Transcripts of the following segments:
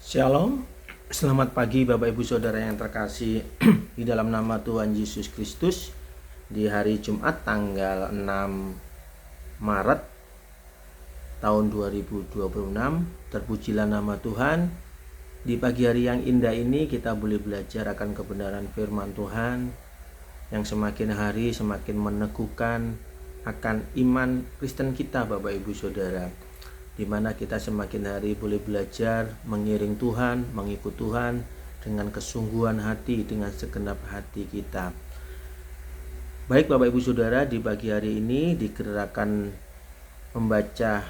Shalom, selamat pagi Bapak Ibu Saudara yang terkasih di dalam nama Tuhan Yesus Kristus. Di hari Jumat tanggal 6 Maret tahun 2026, terpujilah nama Tuhan. Di pagi hari yang indah ini kita boleh belajar akan kebenaran firman Tuhan yang semakin hari semakin meneguhkan akan iman Kristen kita Bapak Ibu Saudara, di mana kita semakin hari boleh belajar mengiring Tuhan, mengikut Tuhan dengan kesungguhan hati, dengan segenap hati kita. Baik Bapak Ibu Saudara, di pagi hari ini di gerakan membaca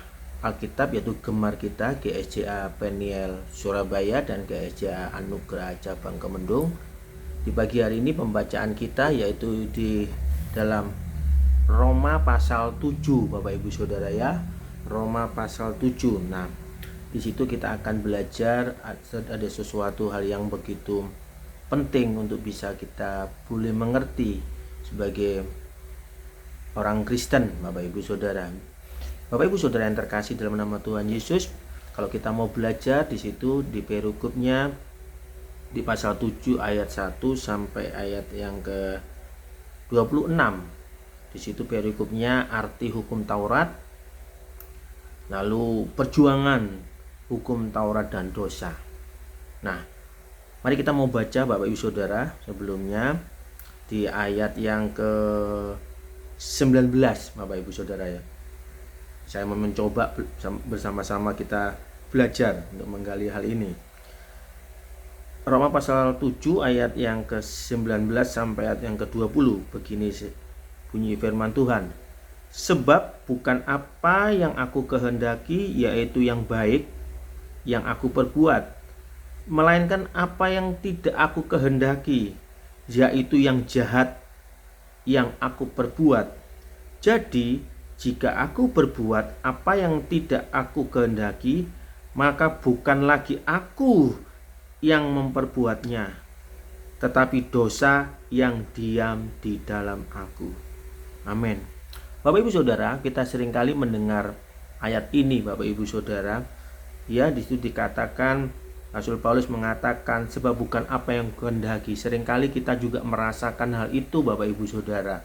Alkitab yaitu Gemar kita GSJA Peniel Surabaya dan GSJA Anugerah Cabang Kemendung. Di pagi hari ini pembacaan kita yaitu di dalam Roma pasal 7 Bapak Ibu Saudara ya. Roma pasal 7. Nah, di situ kita akan belajar ada sesuatu hal yang begitu penting untuk bisa kita boleh mengerti sebagai orang Kristen, Bapak Ibu Saudara. Bapak Ibu Saudara yang terkasih dalam nama Tuhan Yesus, kalau kita mau belajar di situ di perikopnya di pasal 7 ayat 1 sampai ayat yang ke 26. Di situ perikopnya arti hukum Taurat, lalu perjuangan hukum Taurat dan dosa. Nah, mari kita mau baca Bapak Ibu Saudara sebelumnya di ayat yang ke 19 Bapak Ibu Saudara ya. Saya mau mencoba bersama-sama kita belajar untuk menggali hal ini. Roma pasal 7 ayat yang ke 19 sampai ayat yang ke 20. Begini bunyi firman Tuhan. Sebab bukan apa yang aku kehendaki, yaitu yang baik, yang aku perbuat, melainkan apa yang tidak aku kehendaki, yaitu yang jahat, yang aku perbuat. Jadi, jika aku berbuat apa yang tidak aku kehendaki, maka bukan lagi aku yang memperbuatnya, tetapi dosa yang diam di dalam aku. Amin. Bapak Ibu Saudara, kita seringkali mendengar ayat ini Bapak Ibu Saudara. Ya, di situ dikatakan Rasul Paulus mengatakan sebab bukan apa yang kehendaki. Seringkali kita juga merasakan hal itu Bapak Ibu Saudara.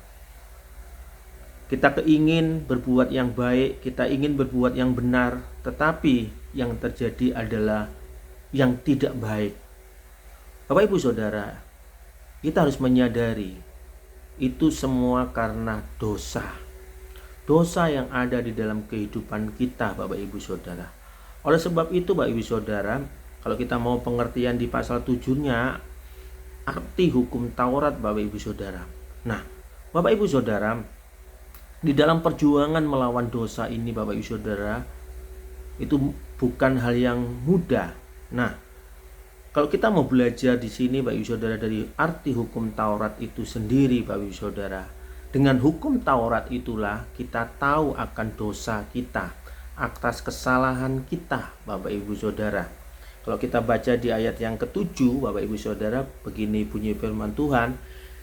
Kita keingin berbuat yang baik, kita ingin berbuat yang benar, tetapi yang terjadi adalah yang tidak baik. Bapak Ibu Saudara, kita harus menyadari itu semua karena dosa. Dosa yang ada di dalam kehidupan kita Bapak Ibu Saudara. Oleh sebab itu Bapak Ibu Saudara, kalau kita mau pengertian di pasal 7-nya arti hukum Taurat Bapak Ibu Saudara. Nah, Bapak Ibu Saudara, di dalam perjuangan melawan dosa ini Bapak Ibu Saudara, itu bukan hal yang mudah. Nah, kalau kita mau belajar di sini Bapak Ibu Saudara dari arti hukum Taurat itu sendiri Bapak Ibu Saudara. Dengan hukum Taurat itulah kita tahu akan dosa kita, atas kesalahan kita Bapak Ibu Saudara. Kalau kita baca di ayat yang ke-7 Bapak Ibu Saudara, begini bunyi firman Tuhan.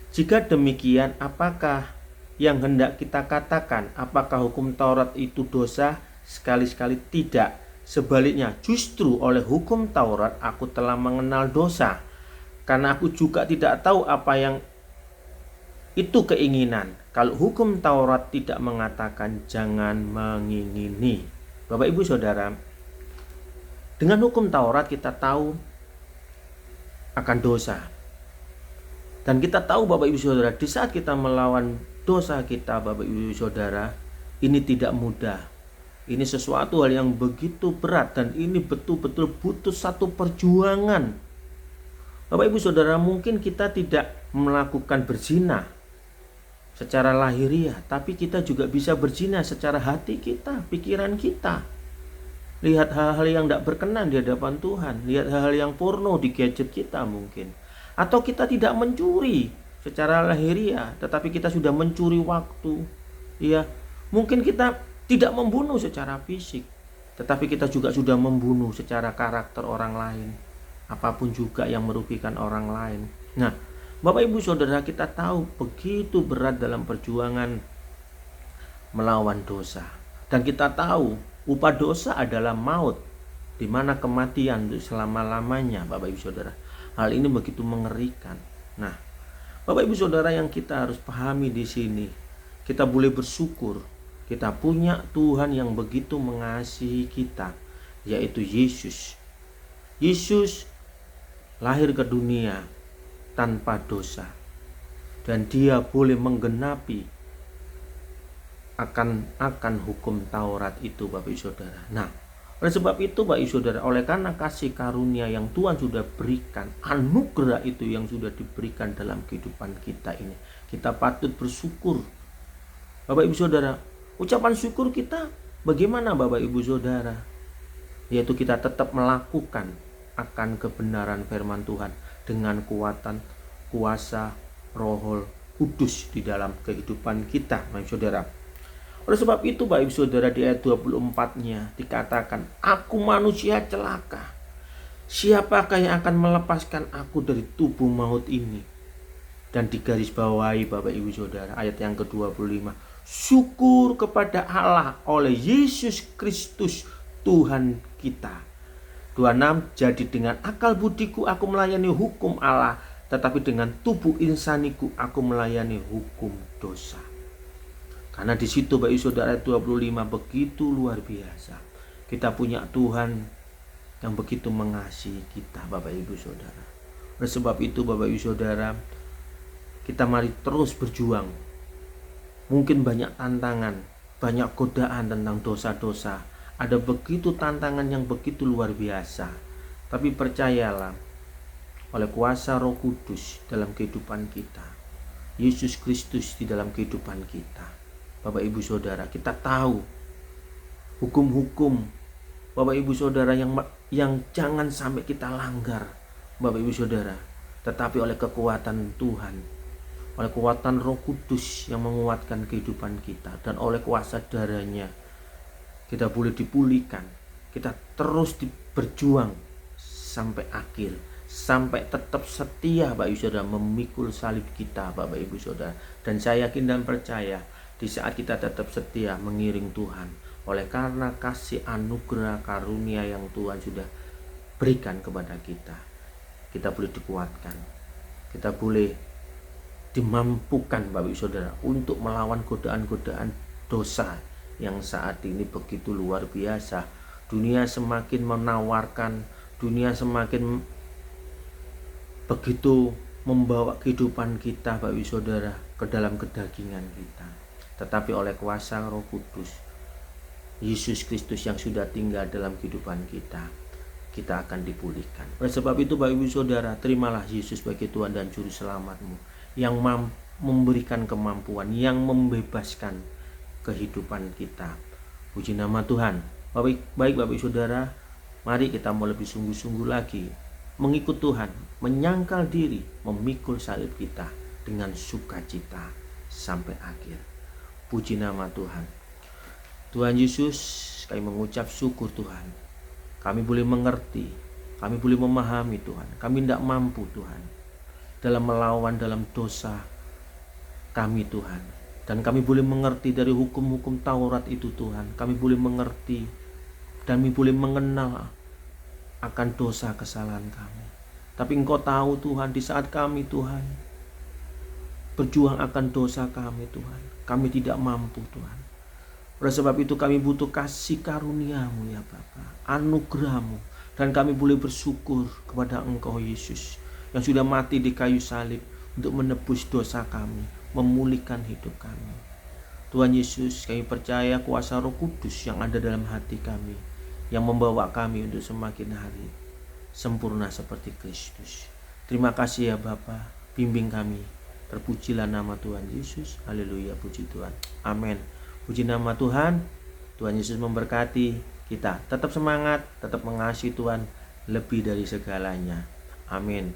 Jika demikian, apakah yang hendak kita katakan? Apakah hukum Taurat itu dosa? Sekali-sekali tidak. Sebaliknya, justru oleh hukum Taurat aku telah mengenal dosa, karena aku juga tidak tahu apa yang itu keinginan. Kalau hukum Taurat tidak mengatakan jangan mengingini. Bapak Ibu Saudara, dengan hukum Taurat kita tahu akan dosa. Dan kita tahu Bapak Ibu Saudara, di saat kita melawan dosa kita Bapak Ibu Saudara, ini tidak mudah. Ini sesuatu hal yang begitu berat dan ini betul-betul butuh satu perjuangan. Bapak Ibu Saudara, mungkin kita tidak melakukan berzina secara lahiriah, tapi kita juga bisa berzina secara hati kita, pikiran kita. Lihat hal-hal yang tidak berkenan di hadapan Tuhan, lihat hal-hal yang porno di gadget kita mungkin. Atau kita tidak mencuri secara lahiriah, tetapi kita sudah mencuri waktu. Ya, mungkin kita tidak membunuh secara fisik, tetapi kita juga sudah membunuh secara karakter orang lain. Apapun juga yang merugikan orang lain. Nah, Bapak Ibu Saudara, kita tahu begitu berat dalam perjuangan melawan dosa. Dan kita tahu upah dosa adalah maut. di mana kematian untuk selama-lamanya, Bapak Ibu Saudara. Hal ini begitu mengerikan. Nah, Bapak Ibu Saudara, yang kita harus pahami di sini, kita boleh bersyukur kita punya Tuhan yang begitu mengasihi kita, yaitu Yesus. Yesus lahir ke dunia tanpa dosa, dan dia boleh menggenapi akan hukum Taurat itu, Bapak Ibu Saudara. Nah, oleh sebab itu Bapak Ibu Saudara, oleh karena kasih karunia yang Tuhan sudah berikan, anugerah itu yang sudah diberikan dalam kehidupan kita ini, kita patut bersyukur. Bapak Ibu Saudara, ucapan syukur kita bagaimana Bapak Ibu Saudara? Yaitu kita tetap melakukan akan kebenaran firman Tuhan dengan kuasa Roh Kudus di dalam kehidupan kita, Bapak Ibu Saudara. Oleh sebab itu Bapak Ibu Saudara, di ayat 24-nya dikatakan, aku manusia celaka, siapakah yang akan melepaskan aku dari tubuh maut ini? Dan digarisbawahi Bapak Ibu Saudara ayat yang ke-25, syukur kepada Allah oleh Yesus Kristus Tuhan kita. 26, jadi dengan akal budiku aku melayani hukum Allah, tetapi dengan tubuh insaniku aku melayani hukum dosa. Karena di situ Bapak Ibu Saudara ayat 25 begitu luar biasa. Kita punya Tuhan yang begitu mengasihi kita, Bapak Ibu Saudara. Oleh sebab itu Bapak Ibu Saudara, kita mari terus berjuang. Mungkin banyak tantangan, banyak godaan tentang dosa-dosa. Ada begitu tantangan yang begitu luar biasa. Tapi percayalah, oleh kuasa Roh Kudus dalam kehidupan kita, Yesus Kristus di dalam kehidupan kita, Bapak Ibu Saudara, kita tahu hukum-hukum Bapak Ibu Saudara yang jangan sampai kita langgar, Bapak Ibu Saudara. Tetapi oleh kekuatan Tuhan, oleh kekuatan Roh Kudus yang menguatkan kehidupan kita, dan oleh kuasa darahnya, kita boleh dipulihkan. Kita terus berjuang sampai akhir, sampai tetap setia Bapak Ibu Saudara memikul salib kita, Bapak Ibu Saudara. Dan saya yakin dan percaya, di saat kita tetap setia mengiring Tuhan, oleh karena kasih anugerah karunia yang Tuhan sudah berikan kepada kita, kita boleh dikuatkan, kita boleh dimampukan Bapak Ibu Saudara untuk melawan godaan-godaan dosa yang saat ini begitu luar biasa. Dunia semakin menawarkan, dunia semakin begitu membawa kehidupan kita Bapak Ibu Saudara ke dalam kedagingan kita. Tetapi oleh kuasa Roh Kudus, Yesus Kristus yang sudah tinggal dalam kehidupan kita, kita akan dipulihkan. Oleh sebab itu Bapak Ibu Saudara, terimalah Yesus sebagai Tuhan dan Juru Selamatmu, yang memberikan kemampuan, yang membebaskan kehidupan kita. Puji nama Tuhan. Baik Bapak Ibu Saudara, mari kita mau lebih sungguh-sungguh lagi mengikut Tuhan, menyangkal diri, memikul salib kita dengan sukacita sampai akhir. Puji nama Tuhan. Tuhan Yesus, kami mengucap syukur Tuhan. Kami boleh mengerti, kami boleh memahami Tuhan. Kami tidak mampu Tuhan dalam melawan dalam dosa kami Tuhan. Dan kami boleh mengerti dari hukum-hukum Taurat itu Tuhan. Kami boleh mengerti dan kami boleh mengenal akan dosa kesalahan kami. Tapi Engkau tahu Tuhan, di saat kami Tuhan berjuang akan dosa kami Tuhan, kami tidak mampu Tuhan. Oleh sebab itu kami butuh kasih karunia-Mu ya Bapa, anugerah-Mu. Dan kami boleh bersyukur kepada Engkau Yesus yang sudah mati di kayu salib untuk menebus dosa kami, memulihkan hidup kami. Tuhan Yesus, kami percaya kuasa Roh Kudus yang ada dalam hati kami, yang membawa kami untuk semakin hari sempurna seperti Kristus. Terima kasih ya Bapa, bimbing kami. Terpujilah nama Tuhan Yesus. Haleluya, puji Tuhan. Amin. Puji nama Tuhan. Tuhan Yesus memberkati kita. Tetap semangat, tetap mengasihi Tuhan lebih dari segalanya. Amin.